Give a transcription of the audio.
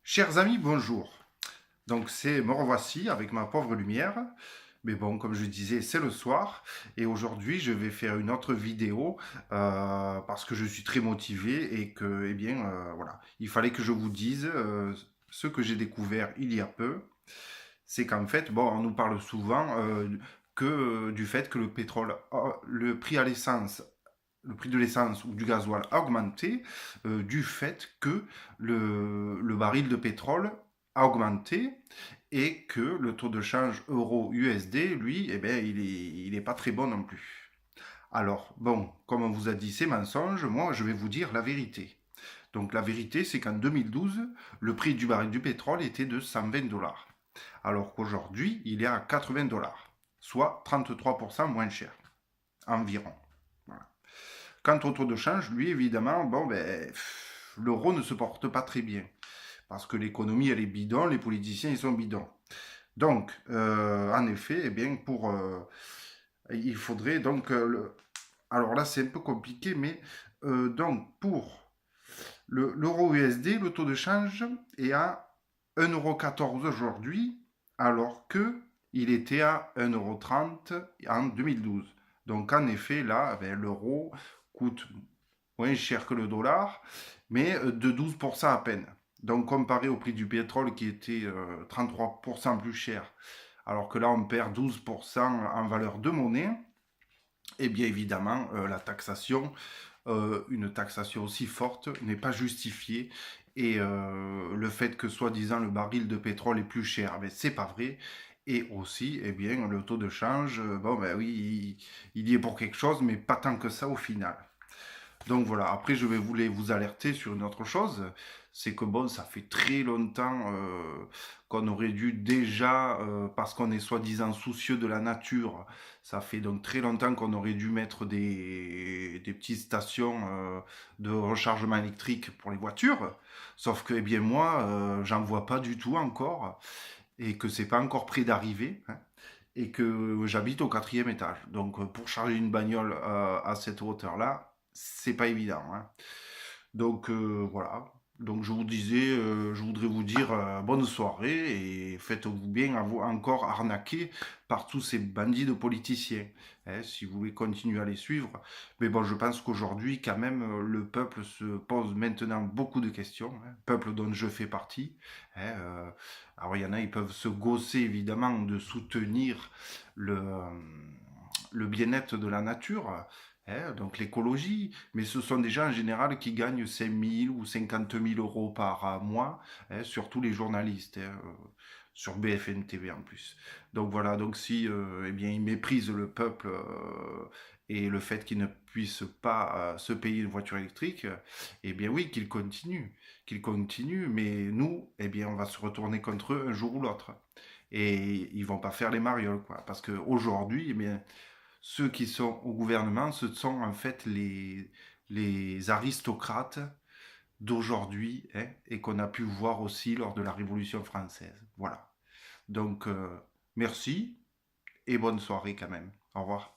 Chers amis, bonjour. Donc me revoici avec ma pauvre lumière. Mais bon, comme je disais, c'est le soir. Et aujourd'hui, je vais faire une autre vidéo parce que je suis très motivé et que, eh bien, voilà, il fallait que je vous dise ce que j'ai découvert il y a peu. C'est qu'en fait, bon, on nous parle souvent du fait que le pétrole, le prix à l'essence, le prix de l'essence ou du gasoil a augmenté du fait que le baril de pétrole a augmenté et que le taux de change euro-USD, lui, eh ben, il est pas très bon non plus. Alors, bon, comme on vous a dit, c'est mensonge, moi, je vais vous dire la vérité. Donc, la vérité, c'est qu'en 2012, le prix du baril du pétrole était de 120 dollars, alors qu'aujourd'hui, il est à 80 dollars, soit 33% moins cher, environ. Voilà. Quant au taux de change, lui, évidemment, bon, ben, l'euro ne se porte pas très bien. Parce que l'économie, elle est bidon, les politiciens, ils sont bidons. Donc, en effet, eh bien, il faudrait donc... alors là, c'est un peu compliqué, mais donc, pour l'euro USD, le taux de change est à 1,14 € aujourd'hui, alors que il était à 1,30 € en 2012. Donc, en effet, là, ben, l'euro coûte moins cher que le dollar, mais de 12% à peine. Donc comparé au prix du pétrole qui était 33% plus cher, alors que là on perd 12% en valeur de monnaie, et bien évidemment la taxation, une taxation aussi forte n'est pas justifiée. Et le fait que soi-disant le baril de pétrole est plus cher, mais c'est pas vrai. Et aussi, eh bien, le taux de change, bon ben oui, il y est pour quelque chose, mais pas tant que ça au final. Donc voilà, après je vais vous alerter sur une autre chose, c'est que bon, ça fait très longtemps qu'on aurait dû déjà, parce qu'on est soi-disant soucieux de la nature, ça fait donc très longtemps qu'on aurait dû mettre des petites stations de rechargement électrique pour les voitures, sauf que eh bien moi, j'en vois pas du tout encore, et que c'est pas encore près d'arriver, hein, et que j'habite au quatrième étage. Donc pour charger une bagnole à cette hauteur-là, c'est pas évident, hein. Donc voilà. Donc je vous disais, je voudrais vous dire bonne soirée et faites-vous bien encore arnaquer par tous ces bandits de politiciens, hein, si vous voulez continuer à les suivre. Mais bon, je pense qu'aujourd'hui, quand même, le peuple se pose maintenant beaucoup de questions, hein, peuple dont je fais partie, hein. Alors il y en a, ils peuvent se gausser évidemment de soutenir le bien-être de la nature, hein, donc l'écologie, mais ce sont des gens en général qui gagnent 5 000 ou 50 000 euros par mois, hein, surtout les journalistes, hein, sur BFM TV en plus. Donc voilà, donc si eh bien, ils méprisent le peuple et le fait qu'ils ne puissent pas se payer une voiture électrique, eh bien oui, qu'ils continuent, mais nous, eh bien, on va se retourner contre eux un jour ou l'autre. Et ils vont pas faire les marioles, quoi. Parce qu'aujourd'hui, eh bien, ceux qui sont au gouvernement, ce sont en fait les aristocrates d'aujourd'hui, hein, et qu'on a pu voir aussi lors de la Révolution française. Voilà. Donc, merci et bonne soirée quand même. Au revoir.